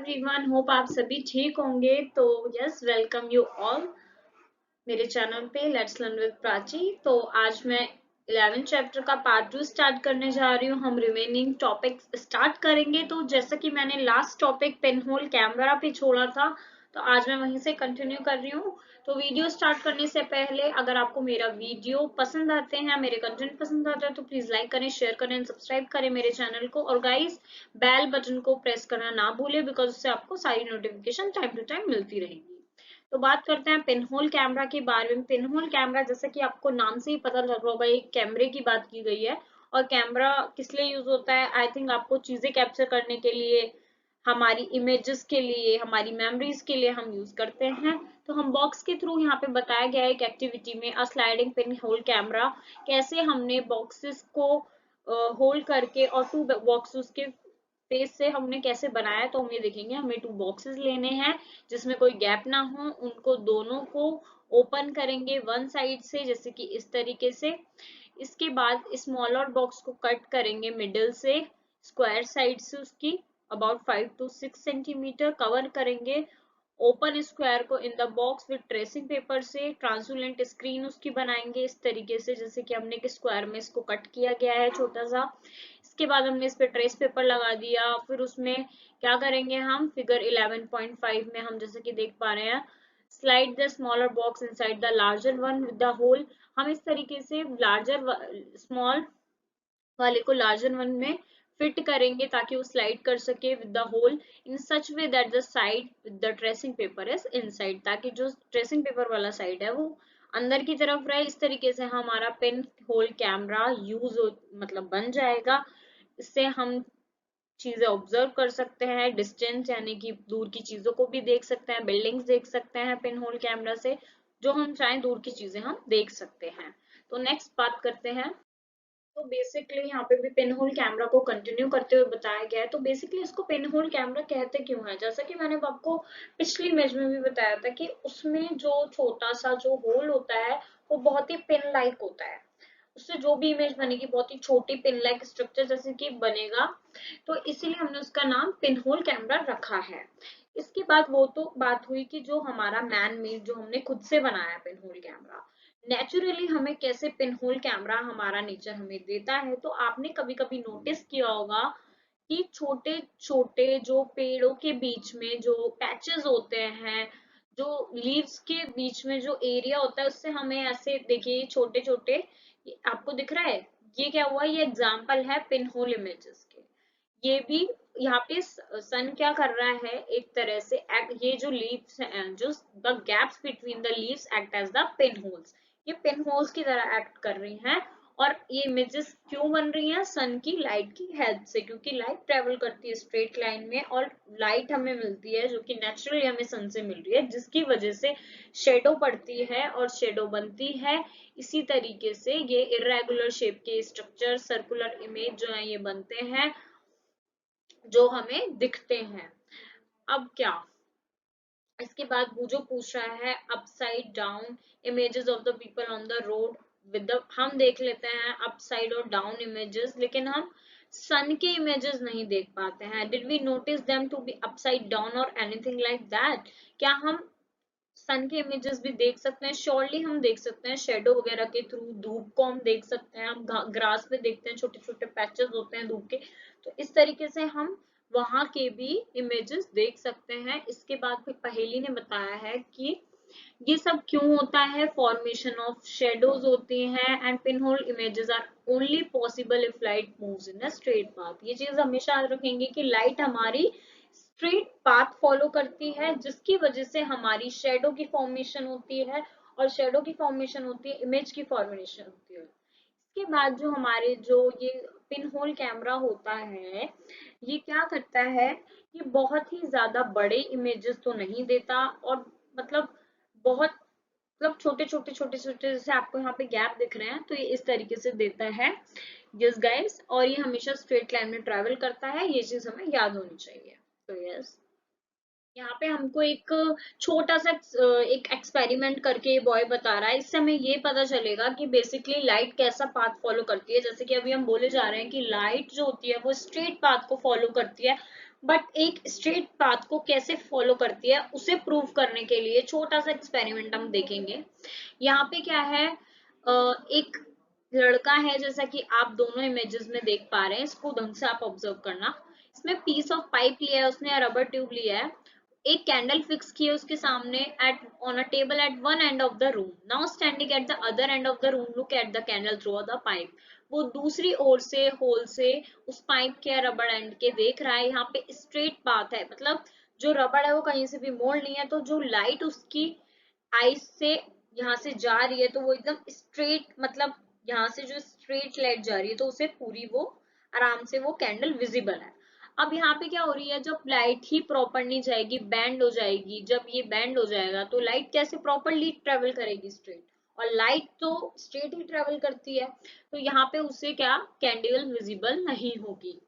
Everyone, hope आप सभी ठीक होंगे। तो यस, वेलकम यू ऑल मेरे चैनल पे लेट्स लर्न विद प्राची। तो आज मैं 11th चैप्टर का पार्ट 2 स्टार्ट करने जा रही हूँ। हम रिमेनिंग टॉपिक्स स्टार्ट करेंगे। तो जैसा कि मैंने last topic pin hole camera पे छोड़ा था, तो आज मैं वहीं से कंटिन्यू कर रही हूँ। तो वीडियो स्टार्ट करने से पहले अगर आपको मेरा वीडियो पसंद आते हैं, मेरे कंटेंट पसंद आता है, तो प्लीज लाइक करें, शेयर करें एंड सब्सक्राइब करें मेरे चैनल को। और गाइस, बेल बटन को प्रेस करना ना भूलें, बिकॉज उससे आपको सारी नोटिफिकेशन टाइम टू टाइम मिलती रहेगी। तो बात करते हैं पिनहोल कैमरा के बारे में। पिनहोल कैमरा, जैसे कि आपको नाम से ही पता लग रहा होगा, एक कैमरे की बात की गई है। और कैमरा किस लिए यूज होता है? आई थिंक आपको चीजें कैप्चर करने के लिए, हमारी इमेजेस के लिए, हमारी मेमोरीज के लिए हम यूज करते हैं। तो हम बॉक्स के थ्रू यहाँ पे बताया गया है एक एक्टिविटी में, अ स्लाइडिंग पिन होल कैमरा, कैसे हमने बॉक्सेस को होल्ड करके और टू बॉक्सेस के पेज से हमने कैसे बनाया। तो हम ये देखेंगे, हमें टू बॉक्सेस लेने हैं जिसमें कोई गैप ना हो, उनको दोनों को ओपन करेंगे वन साइड से, जैसे कि इस तरीके से। इसके बाद स्मॉलर बॉक्स को कट करेंगे मिडिल से, स्क्वायर साइड से उसकी अबाउट 5 to 6 सेंटीमीटर कवर करेंगे। ओपन स्क्वायर को in the box with tracing paper से ट्रांसपेरेंट स्क्रीन उसकी बनाएंगे इस तरीके से, जैसे कि हमने एक स्क्वायर में इसको कट किया गया है छोटा सा। इसके बाद हमने इस पे ट्रेस पेपर लगा दिया। फिर उसमें क्या करेंगे, हम फिगर 11.5 में हम जैसे कि देख पा रहे हैं, slide the smaller box inside the larger one with the hole. हम इस तरीके से लार्जर स्मॉल वाले को लार्जर वन में फिट करेंगे ताकि वो स्लाइड कर सके with the hole in such way that the side with the tracing paper is inside, ताकि जो ट्रेसिंग पेपर वाला साइड है वो अंदर की तरफ रहे। इस तरीके से हमारा पेन होल कैमरा मतलब बन जाएगा। इससे हम चीजें ऑब्जर्व कर सकते हैं, डिस्टेंस यानी कि दूर की चीजों को भी देख सकते हैं, बिल्डिंग्स देख सकते हैं पिन होल कैमरा से। जो हम चाहें दूर की चीजें हम देख सकते हैं। तो नेक्स्ट बात करते हैं। तो बेसिकली यहाँ पे भी पिन होल कैमरा को कंटिन्यू करते हुए बताया गया है। तो बेसिकली इसको पिन होल कैमरा कहते क्यों है? जैसा कि मैंने आपको पिछली इमेज में भी बताया था कि उसमें जो छोटा सा जो होल होता है वो बहुत ही पिन लाइक होता है। उससे जो भी इमेज बनेगी बहुत ही छोटी पिन लाइक स्ट्रक्चर जैसे कि बनेगा। तो इसीलिए हमने उसका नाम पिन होल कैमरा रखा है। इसके बाद वो तो बात हुई कि जो हमारा मैन मेड, जो हमने खुद से बनाया पिन होल कैमरा, नेचुरली हमें कैसे पिन होल कैमरा हमारा नेचर हमें देता है। तो आपने कभी कभी नोटिस किया होगा कि छोटे छोटे जो पेड़ों के बीच में जो पैचेस होते हैं, जो लीव्स के बीच में जो एरिया होता है, उससे हमें ऐसे देखिए छोटे छोटे, आपको दिख रहा है ये क्या हुआ? ये एग्जाम्पल है पिन होल इमेजेस के। ये भी यहाँ पे सन क्या कर रहा है, एक तरह से ये जो लीव्स हैं, जो the gaps between the leaves act as the pin holes, ये पिन होल्स की तरह एक्ट कर रही हैं। और ये इमेजेस क्यों बन रही हैं? सन की लाइट की हेल्प से, क्योंकि लाइट ट्रेवल करती है स्ट्रेट लाइन में और लाइट हमें मिलती है जो कि नेचुरली हमें सन से मिल रही है, जिसकी वजह से शेडो पड़ती है और शेडो बनती है। इसी तरीके से ये इरेगुलर शेप के स्ट्रक्चर, सर्कुलर इमेज जो है ये बनते हैं, जो हमें दिखते हैं। अब क्या, इसके बाद वो जो पूछ रहा है upside down images of the people on the road with the, हम देख लेते हैं अपसाइड और डाउन इमेजेस, लेकिन हम सन के इमेजेस नहीं देख पाते हैं। Did we notice them to be upside down और एनीथिंग लाइक दैट? क्या हम सन के इमेजेस भी देख सकते हैं? श्योरली हम देख सकते हैं, शेडो वगैरह के थ्रू धूप को हम देख सकते हैं। हम ग्रास पे देखते हैं, छोटे छोटे पैचेस होते हैं धूप के। तो इस तरीके से हम वहां के भी इमेजेस देख सकते हैं। इसके बाद फिर पहेली ने बताया है कि ये सब क्यों होता है। फॉर्मेशन ऑफ शेडोज होती हैं and pin hole images are only possible if light moves in a straight path. ये चीज हमेशा याद रखेंगे कि लाइट हमारी स्ट्रेट पाथ फॉलो करती है, जिसकी वजह से हमारी शेडो की फॉर्मेशन होती है, और शेडो की फॉर्मेशन होती है, इमेज की फॉर्मेशन होती है। इसके बाद जो हमारे जो ये पिन होल कैमरा होता है, ये क्या करता है, ये बहुत ही ज्यादा बड़े इमेजेस तो नहीं देता, और मतलब बहुत मतलब छोटे छोटे छोटे छोटे, जैसे आपको यहाँ पे गैप दिख रहे हैं, तो ये इस तरीके से देता है। यस गाइस, और ये हमेशा स्ट्रेट लाइन में ट्रेवल करता है, ये चीज हमें याद होनी चाहिए। तो यस, यहाँ पे हमको एक छोटा सा एक एक्सपेरिमेंट करके बॉय बता रहा है। इससे हमें ये पता चलेगा कि बेसिकली लाइट कैसा पाथ फॉलो करती है। जैसे कि अभी हम बोले जा रहे हैं कि लाइट जो होती है वो स्ट्रेट पाथ को फॉलो करती है, बट एक स्ट्रेट पाथ को कैसे फॉलो करती है उसे प्रूव करने के लिए छोटा सा एक्सपेरिमेंट हम देखेंगे। यहाँ पे क्या है, एक लड़का है, जैसा कि आप दोनों इमेजेस में देख पा रहे हैं, इसको ढंग से आप ऑब्जर्व करना। इसमें पीस ऑफ पाइप लिया है उसने, रबर ट्यूब लिया है, एक कैंडल फिक्स की है उसके सामने at on a table at one end of the room. Now standing at the other end of the room, look at the candle through the pipe. वो दूसरी ओर से होल से उस पाइप के रबड़ एंड के देख रहा है। यहाँ पे स्ट्रेट पाथ है, मतलब जो रबड़ है वो कहीं से भी मोड़ नहीं है, तो जो लाइट उसकी आईज से यहाँ से जा रही है तो वो एकदम स्ट्रेट, मतलब यहाँ से जो स्ट्रेट लाइट जा रही है तो उसे पूरी वो आराम से वो कैंडल विजिबल है। अब यहाँ पे क्या हो रही है, जब लाइट ही प्रॉपर नहीं जाएगी, बैंड हो जाएगी, जब ये बैंड हो जाएगा तो लाइट कैसे प्रॉपरली ट्रेवल करेगी स्ट्रेट, और लाइट तो स्ट्रेट ही ट्रेवल करती है, तो यहाँ पे उसे क्या कैंडल विजिबल नहीं होगी।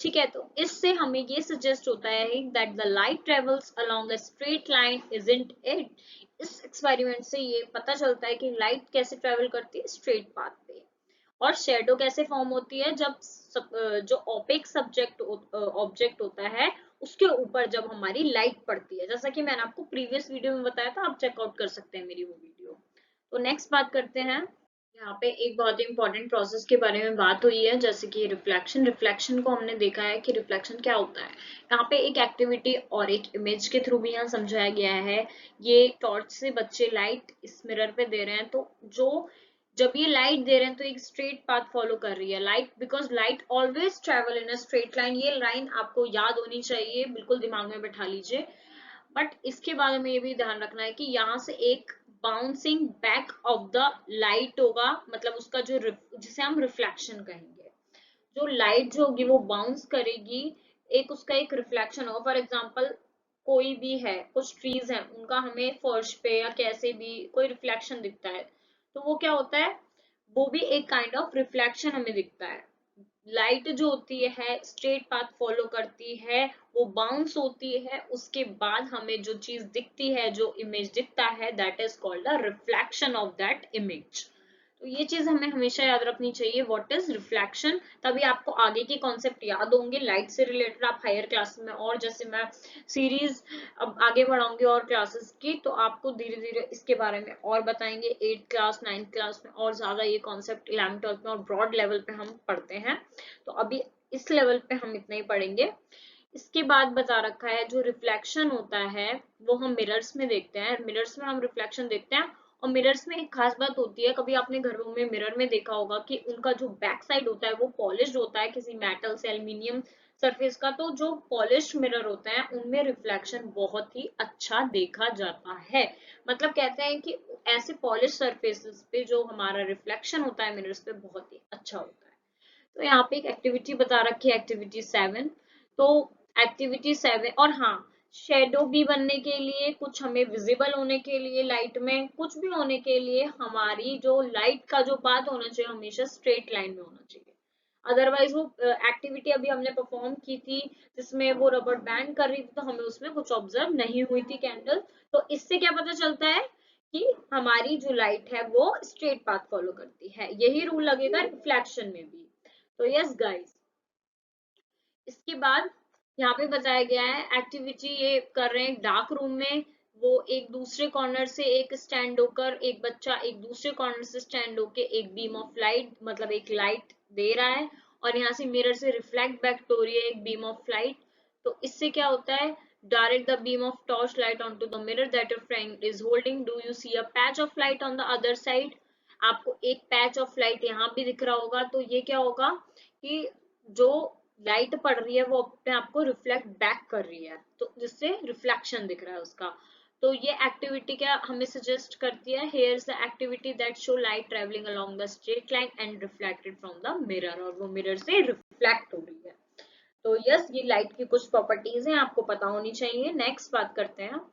ठीक है, तो इससे हमें ये सजेस्ट होता है that the light travels along a straight line, isn't it. इस एक्सपेरिमेंट से ये पता चलता है कि लाइट कैसे ट्रेवल करती है स्ट्रेट पाथ पे। और शेडो कैसे फॉर्म होती है, जब जो ओपेक सब्जेक्ट ऑब्जेक्ट होता है उसके ऊपर जब हमारी लाइट पड़ती है, जैसा कि मैंने आपको प्रीवियस वीडियो में बताया था, आप चेकआउट कर सकते हैं मेरी वो वीडियो। तो नेक्स्ट बात करते हैं। यहाँ पे एक बहुत ही इंपॉर्टेंट प्रोसेस के बारे में बात हुई है, जैसे कि रिफ्लेक्शन। रिफ्लेक्शन को हमने देखा है कि रिफ्लेक्शन क्या होता है। यहाँ पे एक एक्टिविटी और एक इमेज के थ्रू भी यहाँ समझाया गया है। ये टॉर्च से बच्चे लाइट इस मिरर पे दे रहे हैं, तो जब ये लाइट दे रहे हैं तो एक स्ट्रेट पाथ फॉलो कर रही है light, because light always travel in a straight line. ये लाइन आपको याद होनी चाहिए, बिल्कुल दिमाग में बैठा लीजिए। बट इसके बाद हमें ये भी ध्यान रखना है कि यहाँ से एक bouncing back of the light होगा, मतलब उसका जो जिसे हम रिफ्लेक्शन कहेंगे। जो लाइट जो होगी वो बाउंस करेगी, एक उसका एक रिफ्लेक्शन होगा। फॉर एग्जाम्पल कोई भी है, कुछ ट्रीज हैं, उनका हमें फर्श पे या कैसे भी कोई रिफ्लेक्शन दिखता है, तो वो क्या होता है, वो भी एक काइंड ऑफ रिफ्लेक्शन हमें दिखता है। लाइट जो होती है स्ट्रेट पाथ फॉलो करती है, वो बाउंस होती है, उसके बाद हमें जो चीज दिखती है, जो इमेज दिखता है, that is called the reflection of that image. तो ये चीज हमें हमेशा याद रखनी चाहिए, व्हाट इज रिफ्लेक्शन। तभी आपको आगे के कॉन्सेप्ट याद होंगे लाइट से रिलेटेड, आप हायर क्लास में, और जैसे मैं सीरीज अब आगे बढ़ाऊंगी और क्लासेस की, तो आपको धीरे धीरे इसके बारे में और बताएंगे। 8th क्लास 9th क्लास में और ज्यादा ये कॉन्सेप्ट 11th 12th में और ब्रॉड लेवल पे हम पढ़ते हैं, तो अभी इस लेवल पे हम इतना ही पढ़ेंगे। इसके बाद बता रखा है जो रिफ्लेक्शन होता है वो हम मिरर्स में देखते हैं, मिरर्स में हम रिफ्लेक्शन देखते हैं। और मिरर्स में एक खास बात होती है, कभी आपने घरों में मिरर में देखा होगा कि उनका जो बैक साइड होता है वो पॉलिश्ड होता है किसी मेटल से, एल्यूमिनियम सरफेस का। तो जो पॉलिश्ड मिरर होते हैं उनमें रिफ्लेक्शन बहुत ही अच्छा देखा जाता है। मतलब कहते हैं कि ऐसे पॉलिश सरफेसेस पे जो हमारा रिफ्लेक्शन होता है मिरर्स पे बहुत ही अच्छा होता है। तो यहाँ पे एक एक्टिविटी बता रखी है, एक्टिविटी 7। तो एक्टिविटी 7, और हाँ, शेडो भी बनने के लिए, कुछ हमें विजिबल होने के लिए लाइट में, कुछ भी होने के लिए हमारी जो लाइट का जो पाथ होना चाहिए हमेशा स्ट्रेट लाइन में होना चाहिए। अदरवाइज वो एक्टिविटी अभी हमने परफॉर्म की थी जिसमें वो रबर बैंड कर रही थी, तो हमें उसमें कुछ ऑब्जर्व नहीं हुई थी कैंडल। तो इससे क्या पता चलता है कि हमारी जो लाइट है वो स्ट्रेट पाथ फॉलो करती है। यही रूल लगेगा रिफ्लेक्शन में भी। तो यस गाइस, इसके बाद यहाँ पे बताया गया है एक्टिविटी ये कर रहे हैं डार्क रूम में। वो एक दूसरे कॉर्नर से एक स्टैंड होकर, एक बच्चा एक दूसरे कॉर्नर से स्टैंड होकर एक बीम ऑफ लाइट, मतलब एक लाइट दे रहा है, और यहाँ से मिरर से रिफ्लेक्ट बैक हो रही है एक बीम ऑफ लाइट। तो इससे क्या होता है, direct the beam of torch light on to the mirror that your friend is holding, do you see a patch of light on the other side. आपको एक पैच ऑफ लाइट यहाँ भी दिख रहा होगा, तो ये क्या होगा कि जो लाइट पड़ रही है वो अपने आप को रिफ्लेक्ट बैक कर रही है, तो जिससे रिफ्लेक्शन दिख रहा है उसका। तो ये एक्टिविटी क्या हमें सजेस्ट करती है, here is the activity that show light travelling along the straight line and reflected from the mirror, और वो मिरर से रिफ्लेक्ट हो रही है। तो यस, ये लाइट की कुछ प्रॉपर्टीज हैं, आपको पता होनी चाहिए। नेक्स्ट बात करते हैं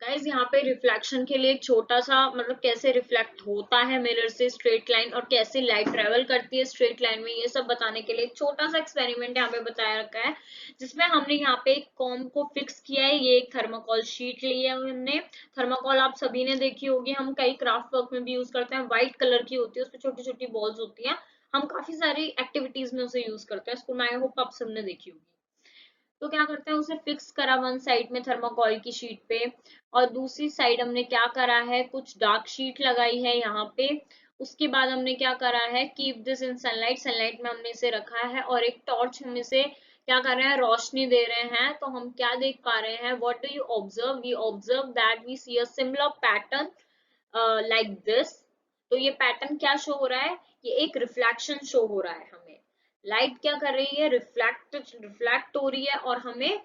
गाइज, यहाँ पे रिफ्लेक्शन के लिए एक छोटा सा, मतलब कैसे रिफ्लेक्ट होता है मिरर से स्ट्रेट लाइन, और कैसे लाइट ट्रेवल करती है स्ट्रेट लाइन में, ये सब बताने के लिए एक छोटा सा एक्सपेरिमेंट यहाँ पे बताया रखा है, जिसमें हमने यहाँ पे एक कॉम्ब को फिक्स किया है। ये एक थर्माकोल शीट ली है हमने। थर्माकोल आप सभी ने देखी होगी, हम कई क्राफ्ट वर्क में भी यूज करते हैं। व्हाइट कलर की होती है, उसपे छोटी छोटी बॉल्स होती हैं, हम काफी सारी एक्टिविटीज में उसे यूज करते हैं। स्कूल में आई होप आप सबने देखी होगी। तो क्या करते हैं, उसे फिक्स करा वन साइड में थर्माकोल की शीट पे, और दूसरी साइड हमने क्या करा है, कुछ डार्क शीट लगाई है यहाँ पे। उसके बाद हमने क्या करा है, keep this in sunlight, sunlight में हमने इसे रखा है, और एक टॉर्च हम इसे क्या कर रहे हैं, रोशनी दे रहे हैं। तो हम क्या देख पा रहे हैं, what do you observe, we observe that we see a similar pattern like this. तो ये पैटर्न क्या शो हो रहा है, ये एक रिफ्लेक्शन शो हो रहा है हमें। लाइट क्या कर रही है, रिफ्लेक्ट हो रही है, और हमें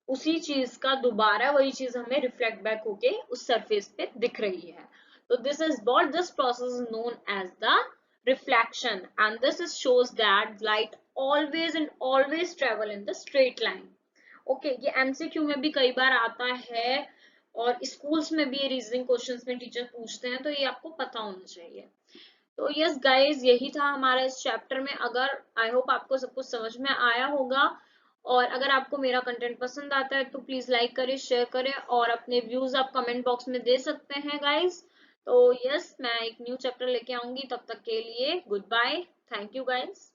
उसी चीज का दोबारा वही चीज हमें रिफ्लेक्ट बैक होके उस सरफेस पे दिख रही है। तो this is what this process is known as the reflection, and this is shows that light always and always travel in the straight line. Okay, ये एमसीक्यू में भी कई बार आता है, और स्कूल्स में भी ये रीजनिंग क्वेश्चंस में टीचर पूछते हैं, तो ये आपको पता होना चाहिए। तो यस गाइज, यही था हमारा इस चैप्टर में। अगर आई होप आपको सब कुछ समझ में आया होगा, और अगर आपको मेरा कंटेंट पसंद आता है तो प्लीज लाइक करें, शेयर करें, और अपने व्यूज आप कमेंट बॉक्स में दे सकते हैं गाइज। तो यस, मैं एक न्यू चैप्टर लेके आऊंगी, तब तक के लिए goodbye, thank you guys.